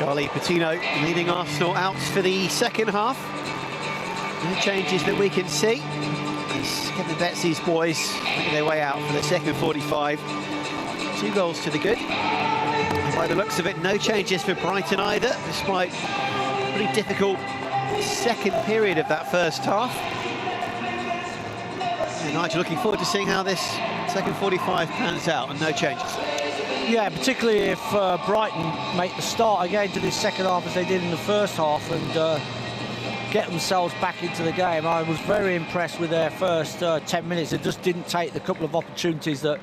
Charlie Patino leading Arsenal out for the second half. No changes that we can see. As Kevin Betsy's boys make their way out for the second 45. 2 goals to the good. By the looks of it, no changes for Brighton either, despite a pretty difficult second period of that first half. And Nigel, looking forward to seeing how this second 45 pans out, and no changes. Yeah, particularly if Brighton make the start again to this second half as they did in the first half and get themselves back into the game. I was very impressed with their first 10 minutes. They just didn't take the couple of opportunities that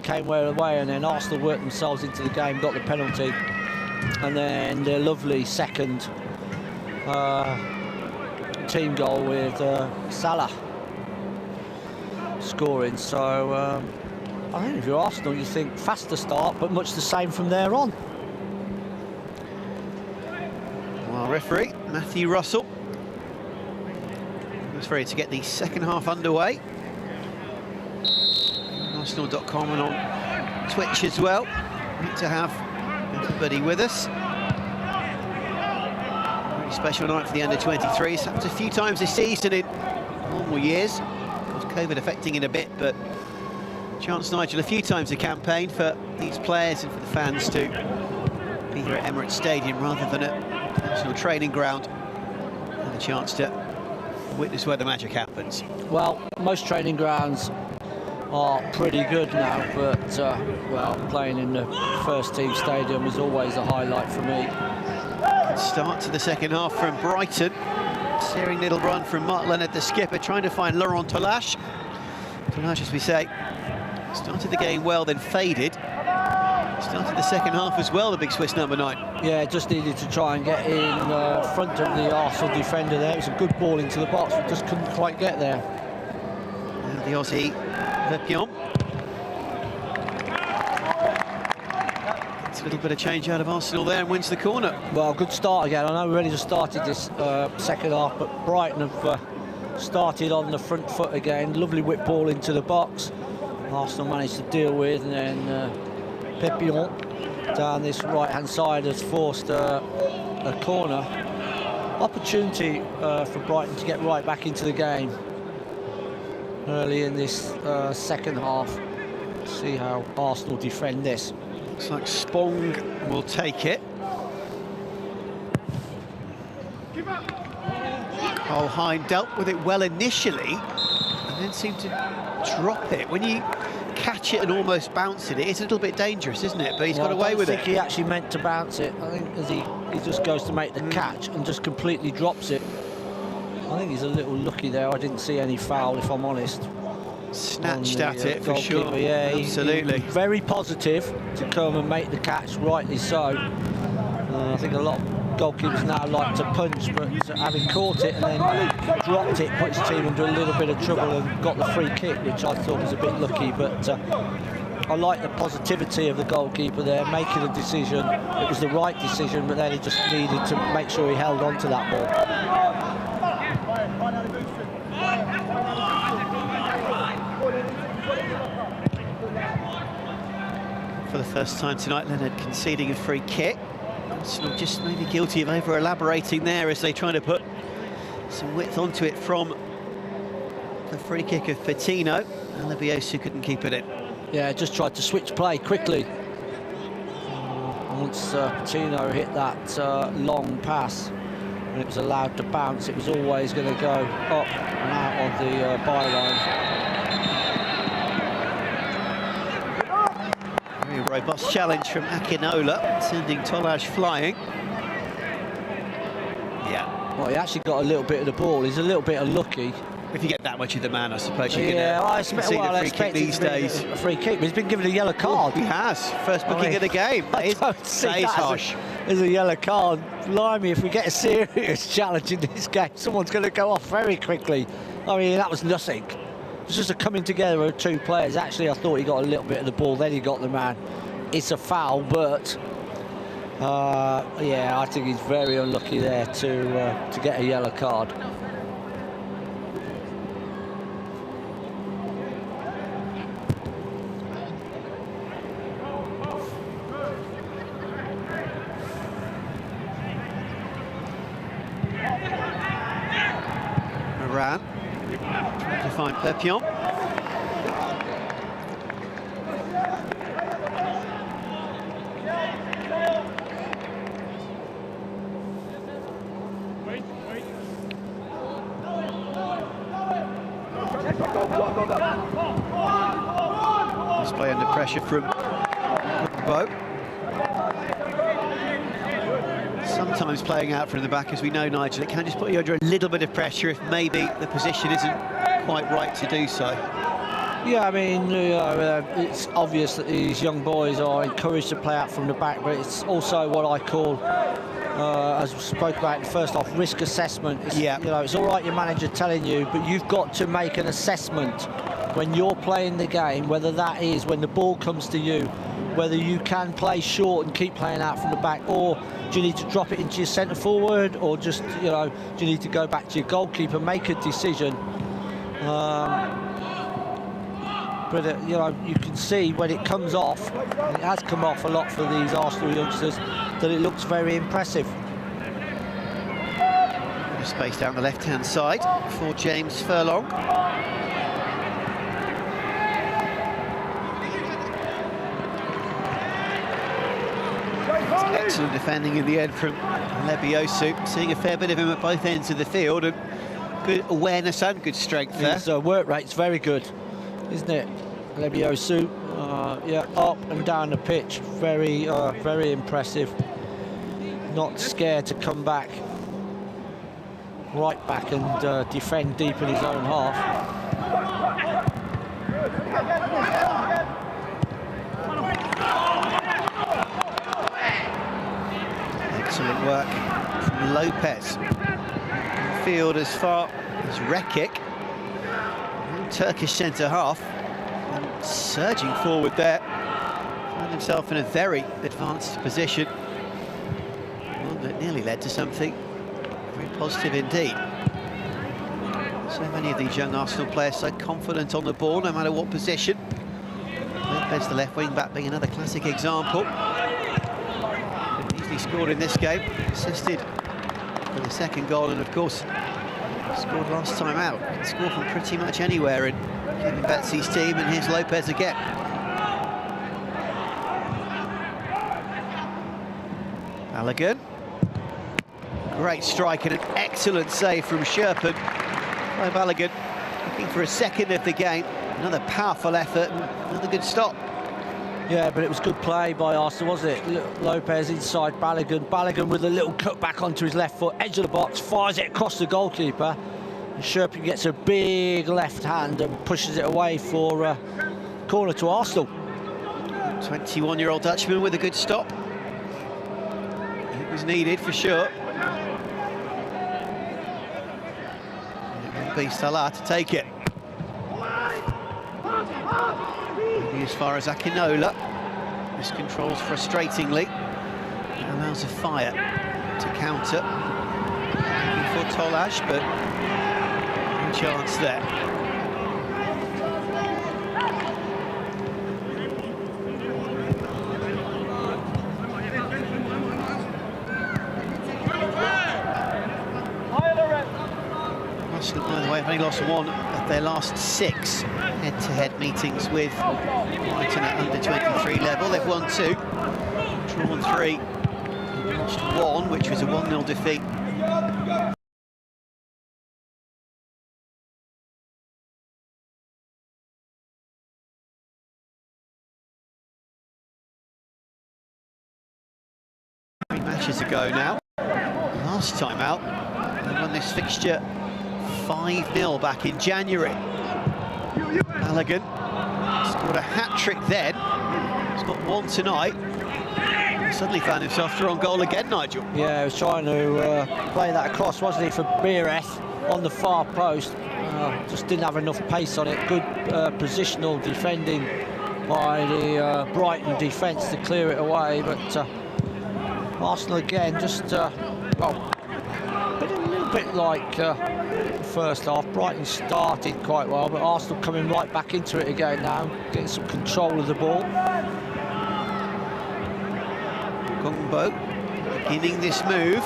came their way, and then Arsenal worked themselves into the game, got the penalty, and then their lovely second team goal with Salah scoring. So I think if you're Arsenal, you think faster start, but much the same from there on. Well, referee Matthew Russell was ready to get the second half underway. Arsenal.com and on Twitch as well. Great to have everybody with us. Very special night for the under-23s. It's happened a few times this season in normal years. Of course, COVID affecting it a bit, but chance, Nigel, a few times a campaign for these players and for the fans to be here at Emirates Stadium rather than at Arsenal training ground. And a chance to witness where the magic happens. Well, most training grounds are pretty good now, but well, playing in the first team stadium is always a highlight for me. Good start to the second half from Brighton. Searing little run from Mark Leonard, the skipper, trying to find Laurent Tolache. Tolache, as we say, started the game well, then faded. Started the second half as well, the big Swiss number 9. Yeah, just needed to try and get in front of the Arsenal defender there. It was a good ball into the box, but just couldn't quite get there. And the Aussie, Perpion. It's a little bit of change out of Arsenal there and wins the corner. Well, good start again. I know we already just started this second half, but Brighton have started on the front foot again. Lovely whip ball into the box. Arsenal managed to deal with, and then Perpion down this right-hand side has forced a corner. Opportunity for Brighton to get right back into the game early in this second half. See how Arsenal defend this. Looks like Spong will take it. Holheim dealt with it well initially and then seemed to drop it. When you catch it and almost bounce it, it's a little bit dangerous, isn't it? But he's got away with it. I think he actually meant to bounce it. I think as he just goes to make the catch and just completely drops it. I think he's a little lucky there. I didn't see any foul, if I'm honest. Snatched at it for sure. Yeah, absolutely. He's very positive to come and make the catch, rightly so. I think a lot of goalkeepers now like to punch, but having caught it and then dropped it, put his team into a little bit of trouble and got the free kick, which I thought was a bit lucky. But I like the positivity of the goalkeeper there, making a decision. It was the right decision, but then he just needed to make sure he held on to that ball. For the first time tonight, Leonard conceding a free kick. Arsenal just maybe guilty of over-elaborating there as they try to put some width onto it from the free kick of Patino. Alabiosu couldn't keep it in. Yeah, just tried to switch play quickly. Once Patino hit that long pass and it was allowed to bounce, it was always going to go up and out of the byline. Very robust challenge from Akinola, sending Tolache flying. Yeah. Well, he actually got a little bit of the ball. He's a little bit unlucky. If you get that much of the man, I suppose you yeah, can see the free kick these days. A free kick, but he's been given a yellow card. He has. First booking of the game. That is harsh. There's a yellow card. Blimey, if we get a serious challenge in this game, someone's going to go off very quickly. I mean, that was nothing. It's just a coming together of two players. Actually, I thought he got a little bit of the ball, then he got the man. It's a foul, but yeah, I think he's very unlucky there to get a yellow card. Varane trying to find Perpion. Display under pressure from Bo. Sometimes playing out from the back, as we know, Nigel, it can just put you under a little bit of pressure if maybe the position isn't quite right to do so. Yeah, I mean, it's obvious that these young boys are encouraged to play out from the back, but it's also what I call, as we spoke about in the first half, risk assessment. It's, yeah. You know, it's all right your manager telling you, but you've got to make an assessment when you're playing the game, whether that is when the ball comes to you, whether you can play short and keep playing out from the back, or do you need to drop it into your centre forward, or just, you know, do you need to go back to your goalkeeper, make a decision. But you know, you can see when it comes off, and it has come off a lot for these Arsenal youngsters, that it looks very impressive. Space down the left-hand side for James Furlong. Excellent defending in the end from Lebiosu, seeing a fair bit of him at both ends of the field, and good awareness and good strength there. His work rate's very good, isn't it? Lebiosu, yeah, up and down the pitch, very impressive. Not scared to come back, right back, and defend deep in his own half. Excellent work from Lopez. Field as far as Rekik, Turkish centre half, and surging forward there. Found himself in a very advanced position. One that nearly led to something very positive indeed. So many of these young Arsenal players so confident on the ball, no matter what position. Lopez, the left wing back, being another classic example. He scored in this game, assisted for the second goal, and of course scored last time out. Can score from pretty much anywhere in Kevin Betsy's team, and here's Lopez again. Balogun, great strike and an excellent save from Sherpen. By Balogun, looking for a second of the game. Another powerful effort and another good stop. Yeah, but it was good play by Arsenal, wasn't it? Lopez inside Balogun. Balogun with a little cut back onto his left foot, edge of the box, fires it across the goalkeeper. And Sherpen gets a big left hand and pushes it away for corner to Arsenal. 21-year-old Dutchman with a good stop. It was needed for sure. It will be Salah to take it. As far as Akinola, this controls frustratingly, allows a fire to counter. Looking for Tolaj, but no chance there. Arsenal, by the way, have only lost one of their last 6 head-to-head meetings with Brighton at under-23 level. They've won 2, drawn 3, lost 1, which was a 1-0 defeat. Three matches ago now. Last time out, they won this fixture 5-0 back in January. Balogun scored a hat-trick then. He's got 1 tonight. Suddenly found himself through on goal again, Nigel. Yeah, he was trying to play that across, wasn't he, for Beereth on the far post. Just didn't have enough pace on it. Good positional defending by the Brighton defence to clear it away, but Arsenal again just, well, a little bit like first half. Brighton started quite well, but Arsenal coming right back into it again now, getting some control of the ball. Gongbo beginning this move.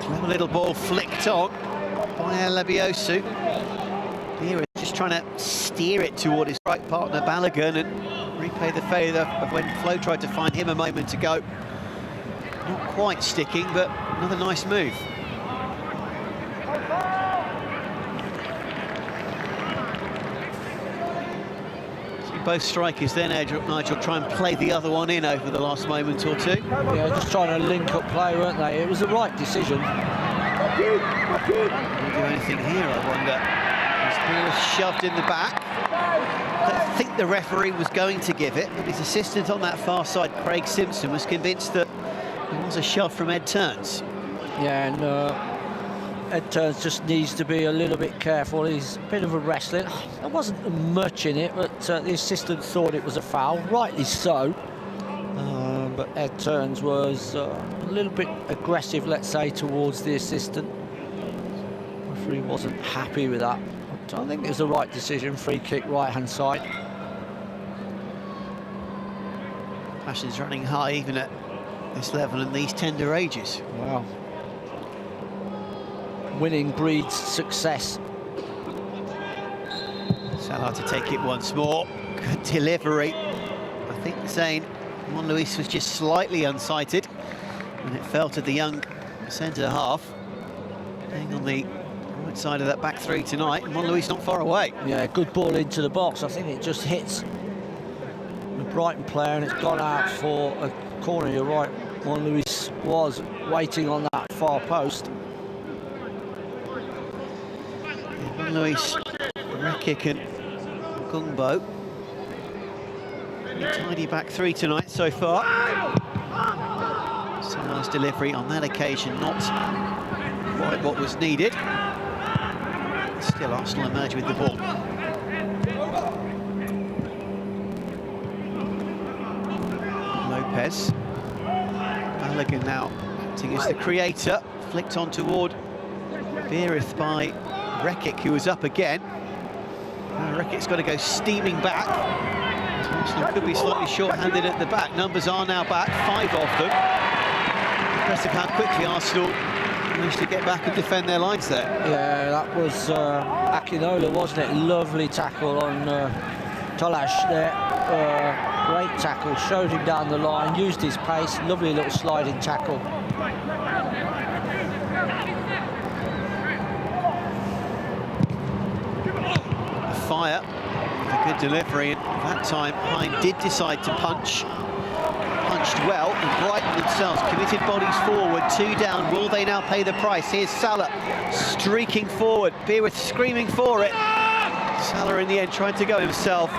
Clever little ball flicked on. by Alebiosu. Here just trying to steer it toward his right partner Balogun and repay the favour of when Flo tried to find him a moment ago. Not quite sticking, but another nice move. Both strikers then, Nigel, try and play the other one in over the last moment or two. Yeah, just trying to link up play, weren't they? It was the right decision. Will he do anything here, I wonder? He's shoved in the back. I don't think the referee was going to give it, but his assistant on that far side, Craig Simpson, was convinced that it was a shove from Ed Turns. Yeah, and Ed Turns just needs to be a little bit careful. He's a bit of a wrestling. There wasn't much in it, but the assistant thought it was a foul, rightly so. But Ed Turns was a little bit aggressive, let's say, towards the assistant. The referee wasn't happy with that. But I think it was the right decision. Free kick, right-hand side. Passion's running high even at this level and these tender ages. Wow. Winning breeds success. Salah to take it once more. Good delivery. I think saying Monluis was just slightly unsighted and it fell to the young centre half. Playing on the right side of that back three tonight. Monluis not far away. Yeah, good ball into the box. I think it just hits the Brighton player and it's gone out for a corner. You're right. Monluis was waiting on that far post. Luis, Rekic and Gungbo. Tidy back three tonight so far. So nice delivery on that occasion, not quite what was needed. Still Arsenal emerge with the ball. Lopez. Balogun now acting as the creator. Flicked on toward Beereth by Rekic, who was up again. Rekic's got to go steaming back. Arsenal could be slightly short-handed at the back. Numbers are now back, 5 of them. Impressive how quickly Arsenal managed to get back and defend their lines there. Yeah, that was Akinola, wasn't it? Lovely tackle on Tolash there. Great tackle, showed him down the line, used his pace, lovely little sliding tackle. Fire, a good delivery, and that time Hine did decide to punch. Punched well, and Brighton themselves committed bodies forward, 2 down. Will they now pay the price? Here's Salah streaking forward, Beereth screaming for it. Salah in the end tried to go himself.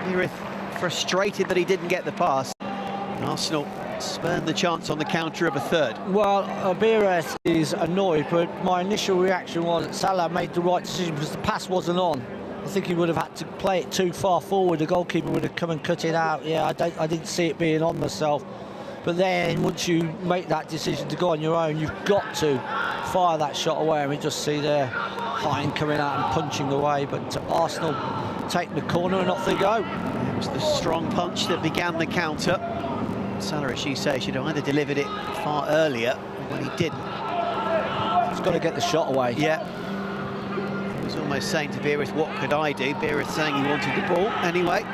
Beereth frustrated that he didn't get the pass. And Arsenal spurned the chance on the counter of a third. Well, Beereth is annoyed, but my initial reaction was that Salah made the right decision because the pass wasn't on. I think he would have had to play it too far forward. The goalkeeper would have come and cut it out. Yeah, I didn't see it being on myself. But then, once you make that decision to go on your own, you've got to fire that shot away. And we just see there Hine coming out and punching away. But Arsenal take the corner and off they go. It was the strong punch that began the counter. Salah, as you say, should have either delivered it far earlier, when he didn't. He's got to get the shot away. Yeah. He was almost saying to Beereth, what could I do? Beereth saying he wanted the ball anyway.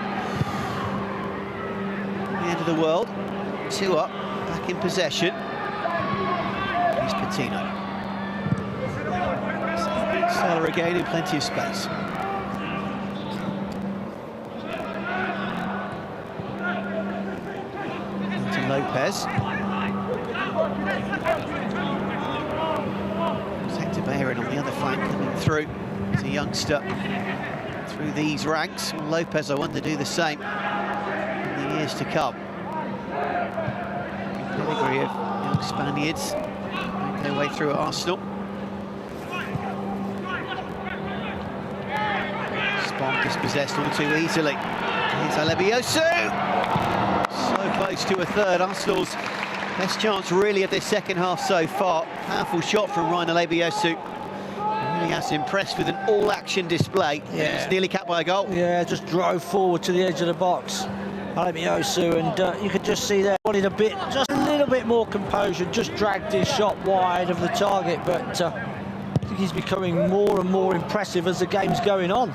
The end of the world. 2 up, back in possession. Here's Patino. Salah again in plenty of space. To Lopez. Hector Bellerin on the other flank coming through. It's a youngster through these ranks. Lopez, I want to do the same in the years to come. Pedigree of young Spaniards make their way through at Arsenal. Spon dispossessed all too easily. Here's Alebiosu! So close to a third. Arsenal's best chance really of this second half so far. Powerful shot from Ryan Alebiosu. Really has impressed with an all-action display. Yeah. It's nearly capped by a goal. Yeah, just drove forward to the edge of the box. Alebiosu, and you could just see there wanted just a little bit more composure, just dragged his shot wide of the target, but I think he's becoming more and more impressive as the game's going on.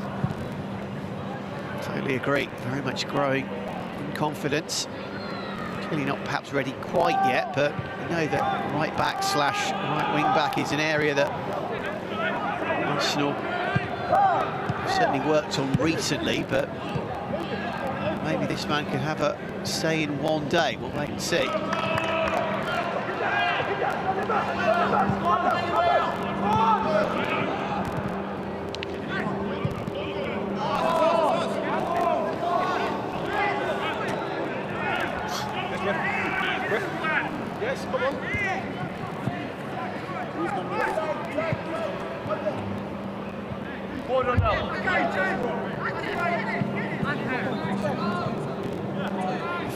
Totally agree. Very much growing in confidence. Clearly not perhaps ready quite yet, but we know that right back slash right wing back is an area that Arsenal certainly worked on recently, but maybe this man could have a say in one day. We'll wait and see. Yes, come on.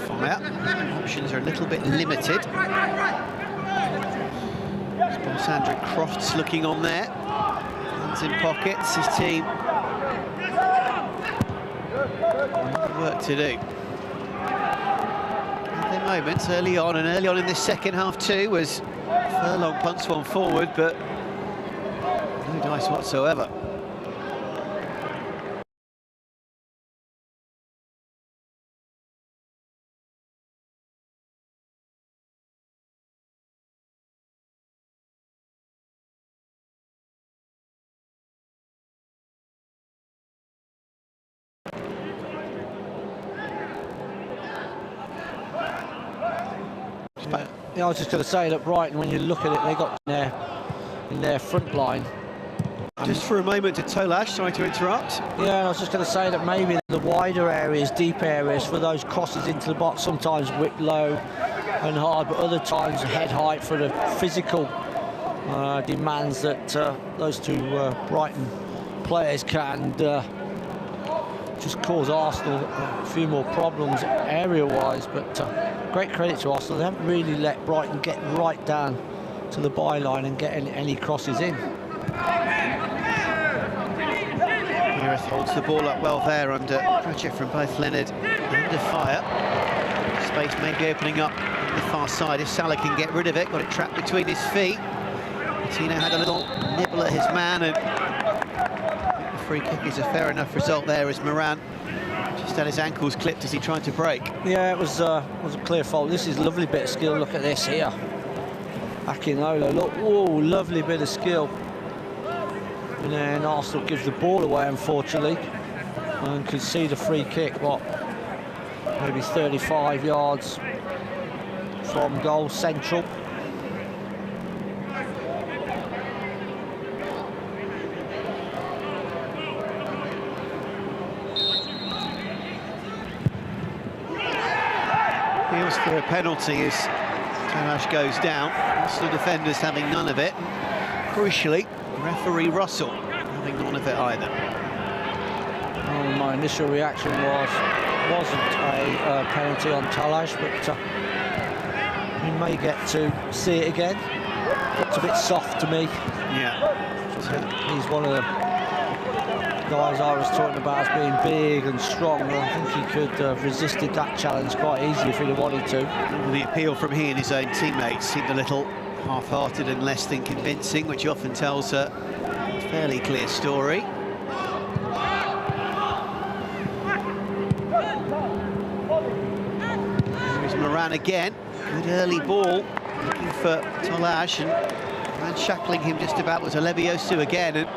Fire. Options are a little bit limited. Sandra Crofts looking on there. Hands in pockets, his team. Work to do. At the moments early on in this second half too was Furlong punts one forward, but no dice whatsoever. Yeah, I was just going to say that Brighton, when you look at it, they got in their front line. Just for a moment to Tolash, sorry to interrupt. Yeah, I was just going to say that maybe the wider areas, deep areas, for those crosses into the box, sometimes whipped low and hard, but other times head height for the physical demands that those two Brighton players can just cause Arsenal a few more problems area-wise, but great credit to Arsenal. They haven't really let Brighton get right down to the byline and get any crosses in. Gareth holds the ball up well there under pressure from both Leonard and under fire. Space may be opening up on the far side if Salah can get rid of it. Got it trapped between his feet. Tino had a little nibble at his man, and the free kick is a fair enough result there as Moran just had his ankles clipped as he tried to break. Yeah, it was a clear fault. This is a lovely bit of skill. Look at this here. Akinola, look, whoa, lovely bit of skill. And then Arsenal gives the ball away, unfortunately, and can see the free kick, what, maybe 35 yards from goal central. Feels for a penalty as Tolash goes down. Arsenal defenders having none of it. Crucially, referee Russell having none of it either. Oh, my initial reaction wasn't a penalty on Tolash, but we may get to see it again. Looks a bit soft to me. Yeah. He's one of the guys I was talking about as being big and strong. I think he could have resisted that challenge quite easily if he'd have wanted to. The appeal from he and his own teammates seemed a little half-hearted and less than convincing, which often tells a fairly clear story. Here's Moran again. Good early ball, looking for Tolash, and man shackling him just about was Alebiosu again. And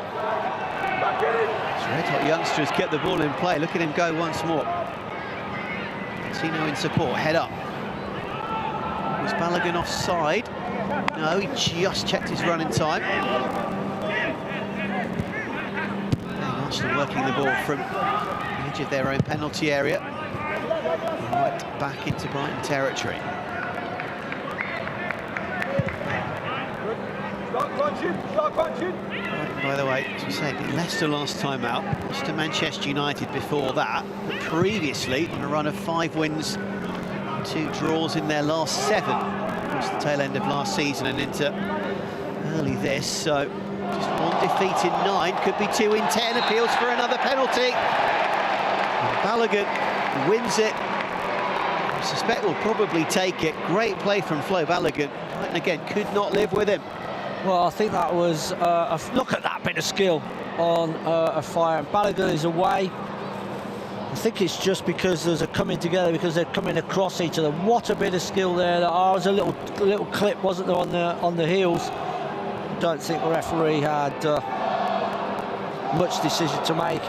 red-hot youngsters get the ball in play. Look at him go once more. Tino in support, head up. Was Balogun offside? No, he just checked his running time. And Arsenal working the ball from the edge of their own penalty area, right back into Brighton territory. Brighton, by the way, as we said, Leicester last time out, lost to Manchester United before that, but previously on a run of 5 wins, 2 draws in their last 7. Across the tail end of last season and into early this, so just 1 defeat in 9, could be 2 in 10, appeals for another penalty. And Balogun wins it. I suspect will probably take it. Great play from Flo Balogun, and again, could not live with him. Well, I think that was look at that bit of skill on a fire. Balogun is away. I think it's just because there's a coming together, because they're coming across each other. What a bit of skill there! There was a little clip, wasn't there, on the heels? Don't think the referee had much decision to make.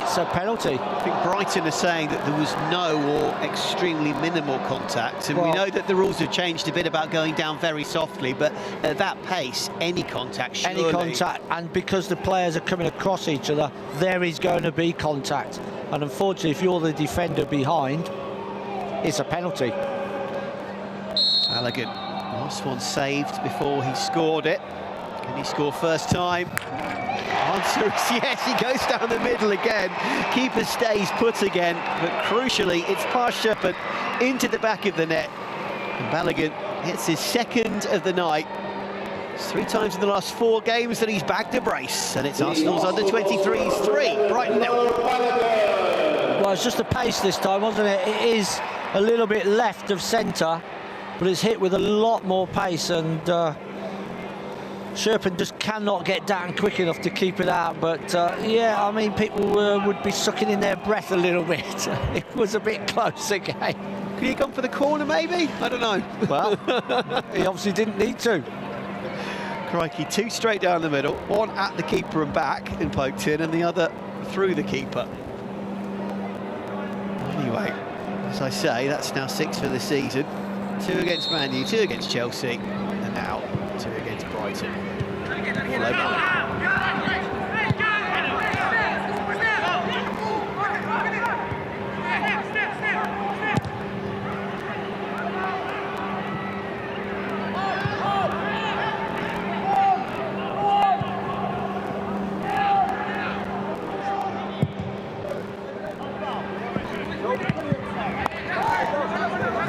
It's a penalty. I think Brighton are saying that there was no or extremely minimal contact, and we Well, know that the rules have changed a bit about going down very softly, but at that pace, any contact, surely. Any contact, and because the players are coming across each other, there is going to be contact. And unfortunately, if you're the defender behind, it's a penalty. Balogun, last one saved before he scored it. Can he score first time? Answer is yes, he goes down the middle again. Keeper stays put again, but crucially, it's past Shepherd into the back of the net. And Balogun hits his second of the night. It's 3 times in the last 4 games that he's bagged a brace, and it's Arsenal's under-23s 3, Brighton 0. Well, it's just the pace this time, wasn't it? It is a little bit left of centre, but it's hit with a lot more pace, and Sherpen just cannot get down quick enough to keep it out. But yeah, I mean, people would be sucking in their breath a little bit. It was a bit close again. Could he have gone for the corner, maybe? I don't know. Well, he obviously didn't need to. Crikey, 2 straight down the middle, 1 at the keeper and back and poked in, and the other through the keeper. Anyway, as I say, that's now 6 for the season. 2 against Man U, 2 against Chelsea, and now 2 against Brighton. All over.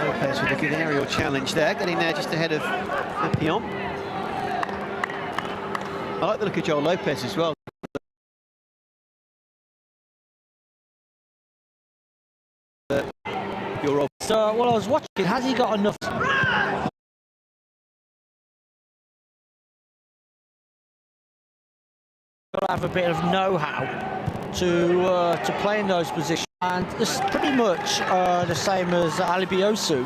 Lopez with a good aerial challenge there, getting there just ahead of Pion. I like the look of Joel Lopez as well. So, well, I was watching, has he got enough? Got to have a bit of know-how to play in those positions, and it's pretty much the same as Ali Biosu.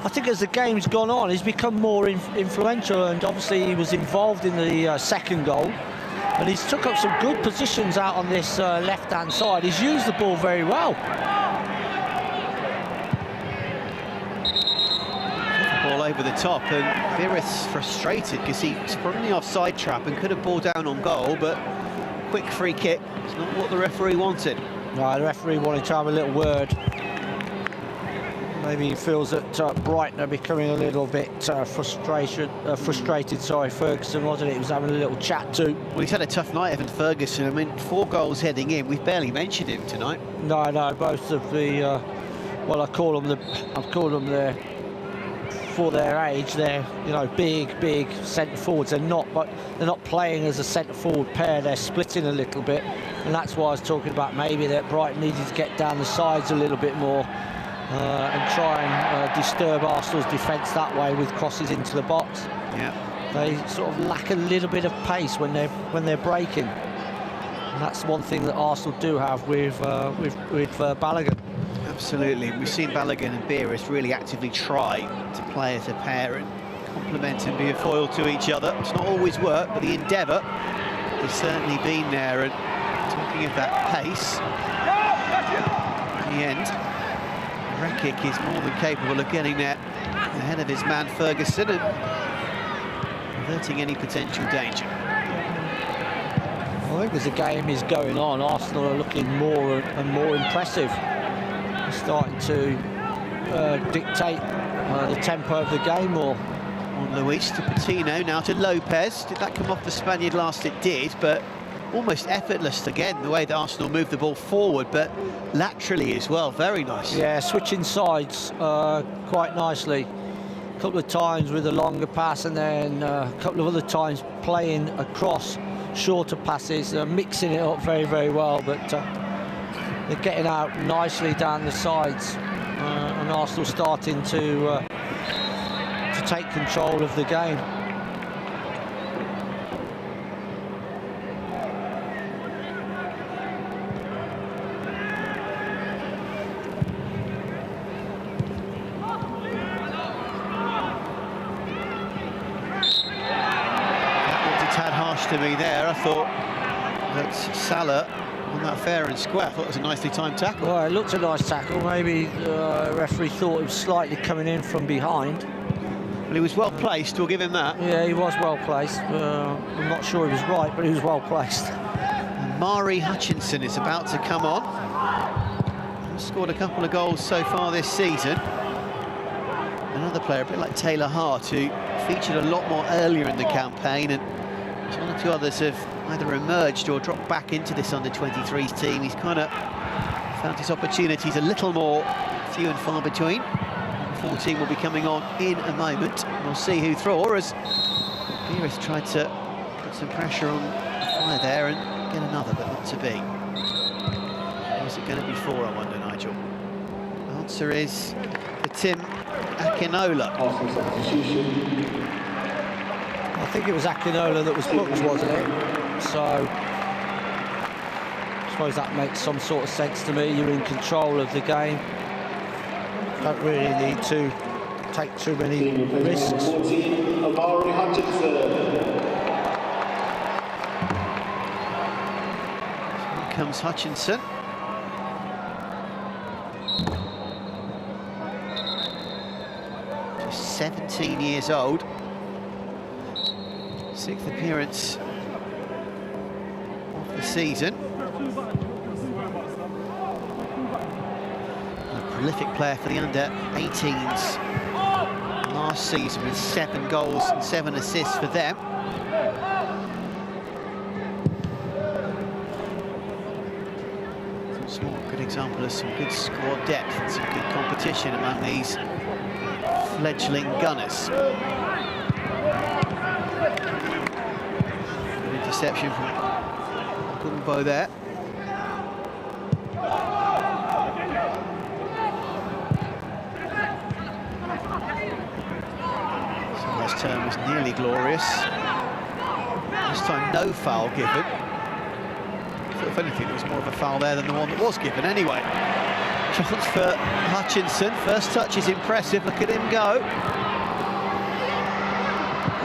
I think as the game's gone on, he's become more influential, and obviously he was involved in the second goal, and he's took up some good positions out on this left-hand side. He's used the ball very well. Ball over the top, and Beereth's frustrated because he sprung the offside trap and could have ball down on goal, but quick free kick. It's not what the referee wanted. No, the referee wanted to have a little word. Maybe he feels that Brighton are becoming a little bit frustrated. Sorry, Ferguson, wasn't it? He was having a little chat too. Well, he's had a tough night, Evan Ferguson. I mean, 4 goals heading in. We've barely mentioned him tonight. No, both of the well, I've called them there for their age. They're, you know, big centre forwards. They're not playing as a centre forward pair. They're splitting a little bit, and that's why I was talking about maybe that Brighton needed to get down the sides a little bit more. And try and disturb Arsenal's defence that way with crosses into the box. Yeah, they sort of lack a little bit of pace when they're breaking, and that's one thing that Arsenal do have with Balogun. absolutely. We've seen Balogun and Beereth really actively try to play as a pair and complement and be a foil to each other. It's not always worked, but the endeavour has certainly been there. And talking of that pace, in the end, Rekic is more than capable of getting there ahead of his man Ferguson and averting any potential danger. I think as the game is going on, Arsenal are looking more and more impressive. They're starting to dictate the tempo of the game more. On Luis to Patino, now to Lopez. Did that come off the Spaniard last? It did, but almost effortless again, the way that Arsenal moved the ball forward, but laterally as well. Very nice. Yeah, switching sides quite nicely. A couple of times with a longer pass, and then a couple of other times playing across shorter passes, mixing it up very well, but they're getting out nicely down the sides, and Arsenal starting to take control of the game. touch to me there. I thought that Salah on that fair and square, I thought it was a nicely timed tackle. Well, it looked a nice tackle. Maybe the referee thought it was slightly coming in from behind. Well, he was well placed, we'll give him that. Yeah, he was well placed. I'm not sure he was right, but he was well placed. Mari Hutchinson is about to come on. He's scored a couple of goals so far this season. Another player, a bit like Taylor Hart, who featured a lot more earlier in the campaign, and one or two others have either emerged or dropped back into this under-23s team. He's kind of found his opportunities a little more few and far between. The full team will be coming on in a moment. We'll see who throws, as Beerus tried to put some pressure on Fire there and get another, but not to be. Who's it going to be for, I wonder, Nigel? The answer is for Tim Akinola. I think it was Akinola that was booked, wasn't it? So I suppose that makes some sort of sense to me. You're in control of the game. Don't really need to take too many risks. Here comes Hutchinson. Just 17 years old. 6th appearance of the season. A prolific player for the under-18s last season with 7 goals and 7 assists for them. Some good example of some good squad depth and some good competition among these fledgling gunners. Interception from Gumbo there. So last term was nearly glorious. This time no foul given. So if anything, there was more of a foul there than the one that was given anyway. Chance for Hutchinson. First touch is impressive. Look at him go.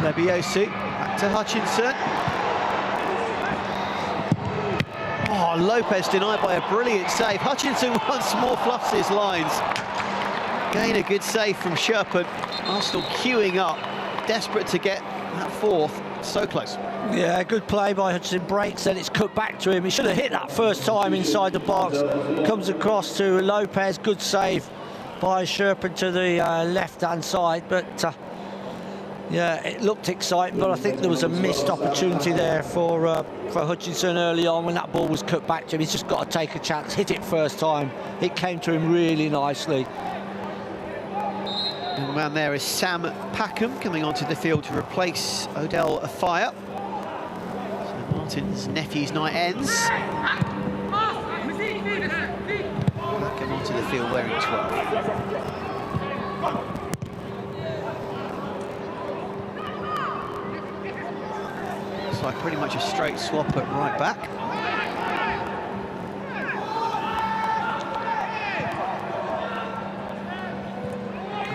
Lebiosu back to Hutchinson. Oh, Lopez denied by a brilliant save. Hutchinson once more fluffs his lines. Again, a good save from Sherpen. Arsenal queuing up, desperate to get that fourth. So close. Yeah, good play by Hutchinson. Breaks and it's cut back to him. He should have hit that first time inside the box. Comes across to Lopez. Good save by Sherpen to the left-hand side. But yeah, it looked exciting, but I think there was a missed opportunity there for Hutchinson early on when that ball was cut back to him. He's just got to take a chance, hit it first time. It came to him really nicely. The man there is Sam Packham coming onto the field to replace Odell Afire. So Martin's nephew's night ends. Packham onto the field wearing 12. It's like pretty much a straight swap at right back.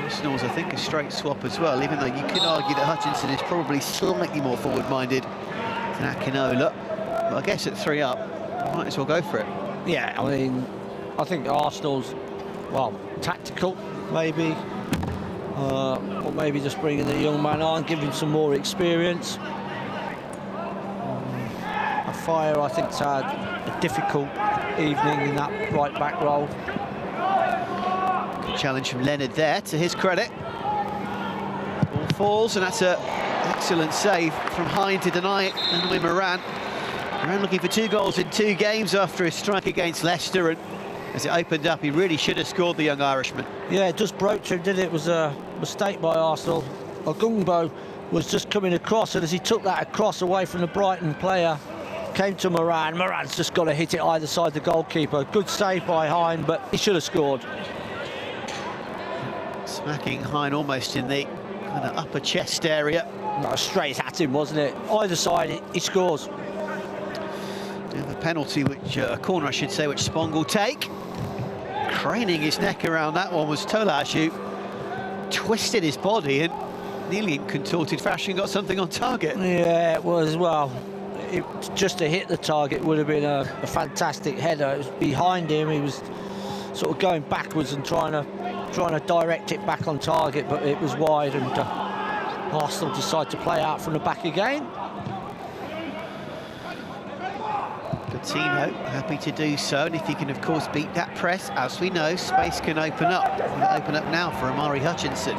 Arsenal's, I think, a straight swap as well, even though you could argue that Hutchinson is probably slightly more forward-minded than Akinola. But I guess at 3 up, might as well go for it. Yeah, I mean, I think Arsenal's, well, tactical, maybe. Or maybe just bringing the young man on, giving him some more experience. Fire, I think, has had a difficult evening in that right-back role. Good challenge from Leonard there, to his credit. Ball falls, and that's an excellent save from Hine to deny it, and with Moran. Moran looking for 2 goals in 2 games after his strike against Leicester, and as it opened up, he really should have scored, the young Irishman. Yeah, it just broke to him, didn't it? It was a mistake by Arsenal. Ogungbo was just coming across, and as he took that across away from the Brighton player, came to Moran. Moran's just got to hit it either side the goalkeeper. Good save by Hine, but he should have scored. Smacking Hine almost in the kind of upper chest area. No, straight at him, wasn't it? Either side, he scores. We have a penalty, which a corner, I should say, which Spong will take. Craning his neck around that one was Tolash, who twisted his body, and nearly in contorted fashion, got something on target. Yeah, it was. Well, just to hit the target would have been a fantastic header. It was behind him. He was sort of going backwards and trying to direct it back on target, but it was wide, and Arsenal decide to play out from the back again. Coutinho happy to do so, and if he can of course beat that press, as we know, space can open up. It'll open up now for Omari Hutchinson.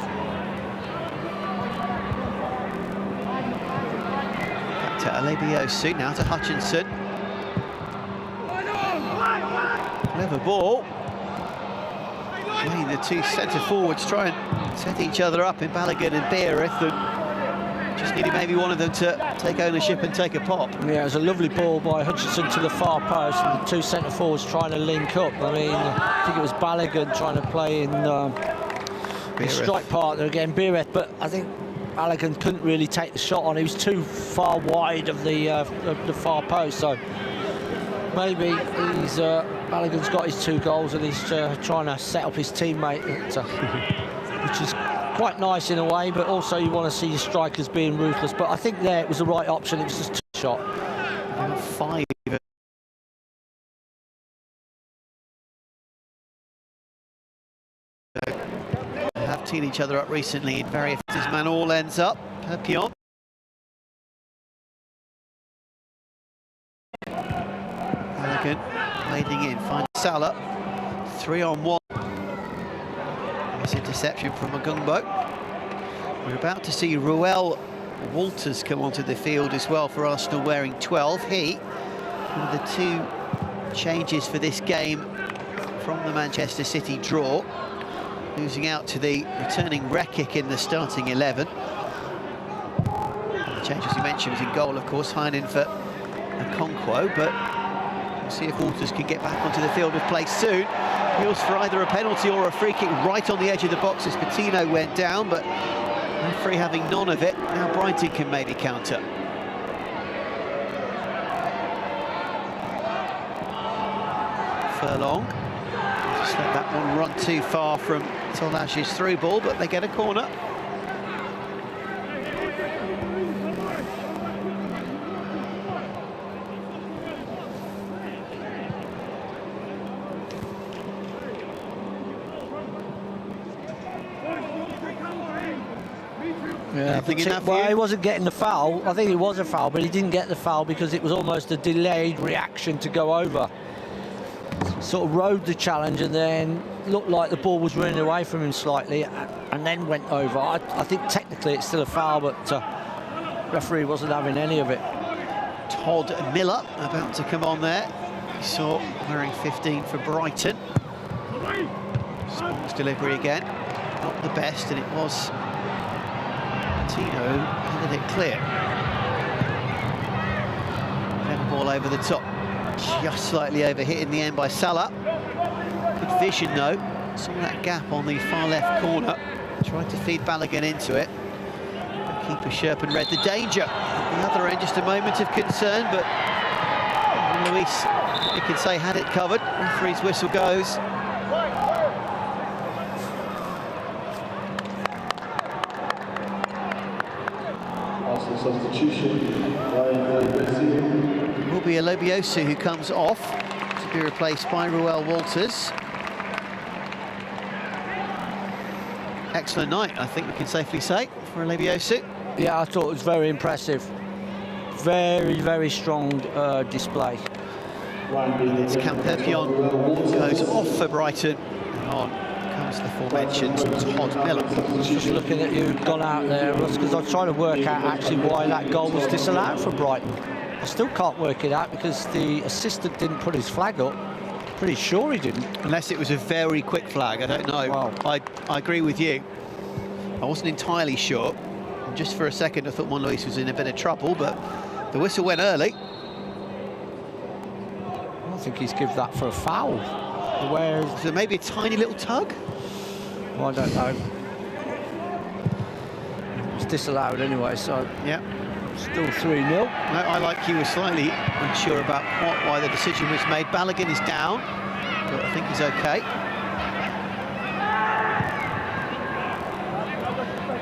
Back to Alebiosu, now to Hutchinson. Clever ball. The two centre forwards try and set each other up in Balogun and Beereth, and just needed maybe one of them to take ownership and take a pop. Yeah, it was a lovely ball by Hutchinson to the far post, and the two centre forwards trying to link up. I mean, I think it was Balogun trying to play in his strike partner again, Beereth, but I think Balogun couldn't really take the shot on. He was too far wide of the far post, so maybe Balogun's got his 2 goals and he's trying to set up his teammate, which is quite nice in a way, but also you want to see your strikers being ruthless. But I think there it was the right option. It was just a shot. 5. They have teamed each other up recently in very effective man. All ends up Perpignan. Balogun leading in, finds Salah. 3-on-1. Nice interception from Magumbo. We're about to see Ruel Walters come onto the field as well for Arsenal, wearing 12. He, one of the 2 changes for this game from the Manchester City draw, losing out to the returning Rekic in the starting 11. The change, as you mentioned, was in goal, of course, Heinen for Okonkwo, but we'll see if Walters can get back onto the field of play soon. Appeals for either a penalty or a free kick right on the edge of the box as Patino went down, but referee having none of it. Now Brighton can maybe counter. Furlong. Just let that one run too far from Tolash's through ball, but they get a corner. Yeah, well, he wasn't getting the foul. I think it was a foul, but he didn't get the foul because it was almost a delayed reaction to go over. Sort of rode the challenge and then looked like the ball was running away from him slightly and then went over. I think technically it's still a foul, but referee wasn't having any of it. Todd Miller about to come on there. You saw wearing 15 for Brighton. Spons delivery again. Not the best, and it was Tino handed it clear. Then ball over the top, just slightly overhit in the end by Salah. Good vision though, saw that gap on the far left corner, tried to feed Balogun into it. The keeper Sherpen read the danger. At the other end, just a moment of concern, but Luis, you can say, had it covered. Referee's whistle goes. Substitution. It will be Alebiosu who comes off to be replaced by Ruel Walters. Excellent night, I think we can safely say, for Alebiosu. Yeah, I thought it was very impressive. Very, very strong display. It's Camperpion goes off for Brighton. On comes the aforementioned Todd Miller. Just looking at you, gone out there, because I was trying to work out actually why that goal was disallowed for Brighton. I still can't work it out because the assistant didn't put his flag up. Pretty sure he didn't. Unless it was a very quick flag, I don't know. Wow. I agree with you. I wasn't entirely sure. Just for a second I thought Juan Luis was in a bit of trouble, but the whistle went early. I don't think he's given that for a foul. Whereas, so maybe a tiny little tug? Well, I don't know. It's disallowed anyway, so yeah, still 3-0. No, I like you were slightly unsure about why the decision was made. Balogun is down, but I think he's okay.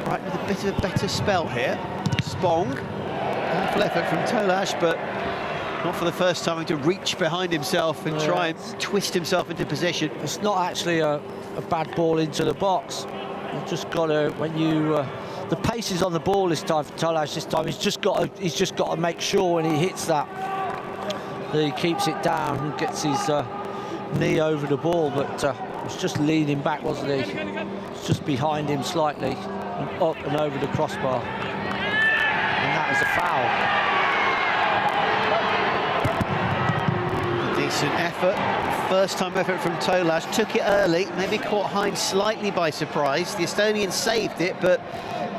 Right with the bit of a better spell here. Spong, powerful effort from Tolash, but not for the first time, having to reach behind himself and try and twist himself into position. It's not actually a bad ball into the box. You've just got to, when you, the pace is on the ball this time for Tolash this time. He's just got to make sure when he hits that he keeps it down and gets his knee over the ball, but was just leaning back, wasn't he? It's just behind him slightly, and up and over the crossbar. And that is a foul. A decent effort. First time effort from Tolash. Took it early, maybe caught Hines slightly by surprise. The Estonian saved it, but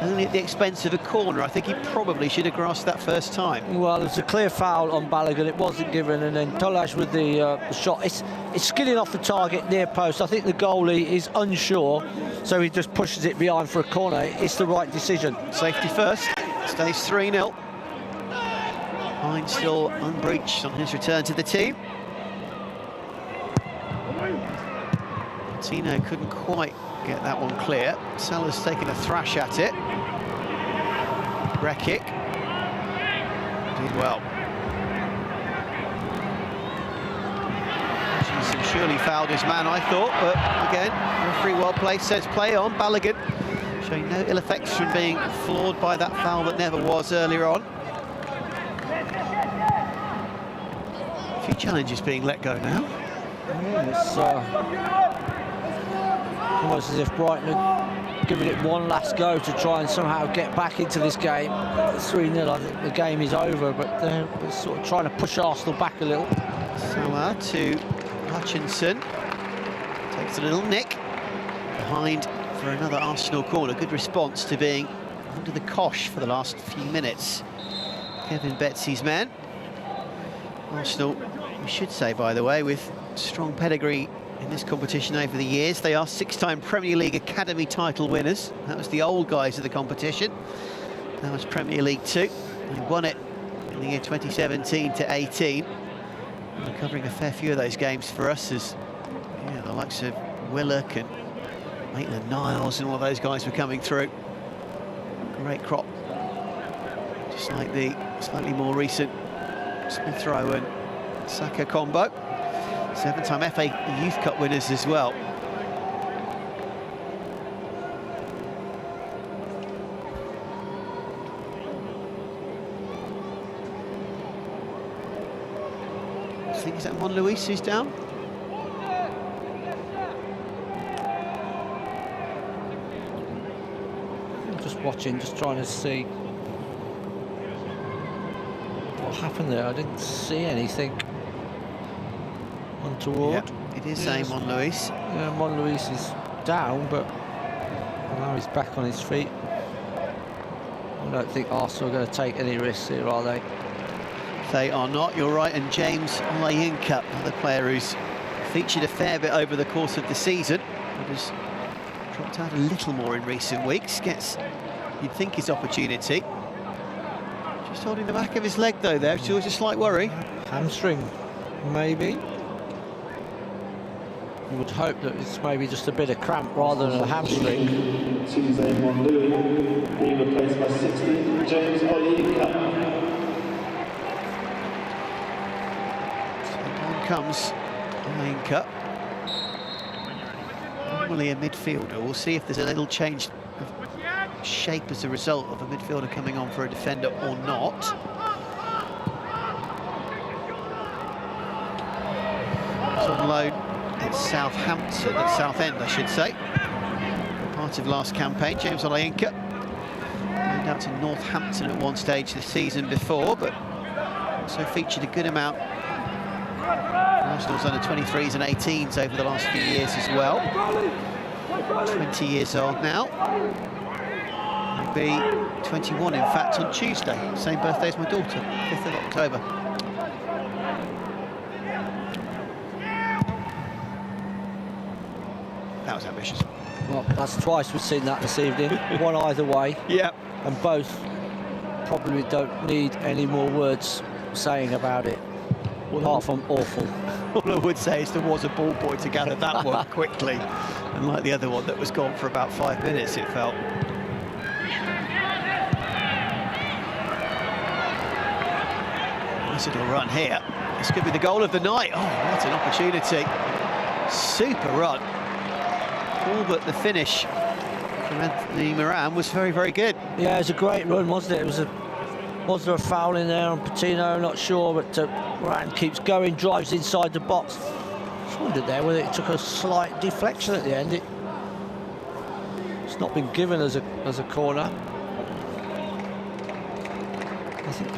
only at the expense of a corner. I think he probably should have grasped that first time. Well, it's a clear foul on Balogun. It wasn't given, and then Tolash with the shot. It's skidding off the target near post. I think the goalie is unsure, so he just pushes it behind for a corner. It's the right decision. Safety first. Stays 3-0. Hines still unbreached on his return to the team. Tino couldn't quite get that one clear. Salah's taken a thrash at it. Rekic did well. Hutchinson surely fouled his man, I thought, but again, referee well placed, says play on. Balogun showing no ill effects from being floored by that foul that never was earlier on. A few challenges being let go now. It's almost as if Brighton are giving it one last go to try and somehow get back into this game. 3-0, I think the game is over, but they're sort of trying to push Arsenal back a little. Salah to Hutchinson. Takes a little nick. Behind for another Arsenal corner. Good response to being under the cosh for the last few minutes. Kevin Betsy's man. Arsenal, we should say, by the way, with strong pedigree in this competition over the years. They are 6-time Premier League Academy title winners. That was the old guys of the competition. That was Premier League 2. They won it in the year 2017 to 18. We're covering a fair few of those games for us, as the likes of Willock and Maitland-Niles and all those guys were coming through. Great crop. Just like the slightly more recent Smith Rowe and Saka combo. 7-time FA Youth Cup winners as well. I think, is that Monluis who's down? I'm just watching, just trying to see what happened there. I didn't see anything untoward. Yeah, it is saying Monluis. Yeah, Monluis is down, but now he's back on his feet. I don't think Arsenal are going to take any risks here, are they? They are not, you're right, and James Olayinka, another player who's featured a fair bit over the course of the season, but has dropped out a little more in recent weeks, gets, you'd think, his opportunity. Just holding the back of his leg, though, there, which is always a slight worry. Hamstring, maybe. You would hope that it's maybe just a bit of cramp rather than a hamstring. Tuesday, Monluis being replaced by 16, James Olayinka. Comes Olayinka. Normally a midfielder. We'll see if there's a little change of shape as a result of a midfielder coming on for a defender or not. He's on loan at Southampton, at Southend, I should say. Part of last campaign, James Olayinka. Loaned out to Northampton at one stage this season before, but also featured a good amount Arsenal's under 23s and 18s over the last few years as well. 20 years old now. He'll be 21, in fact, on Tuesday. Same birthday as my daughter, 5th of October. That was ambitious. Well, that's twice we've seen that this evening. One either way. Yeah. And both probably don't need any more words saying about it. Apart from awful. All I would say is there was a ball boy to gather that one quickly, unlike the other one that was gone for about 5 minutes, it felt. Nice little run here. This could be the goal of the night. Oh, what an opportunity. Super run. All but the finish from Anthony Moran was very, very good. Yeah, it was a great run, wasn't it? Was there a foul in there on Patino? Not sure, but Moran keeps going, drives inside the box. Just wondered there whether it took a slight deflection at the end. It's not been given as a corner. I think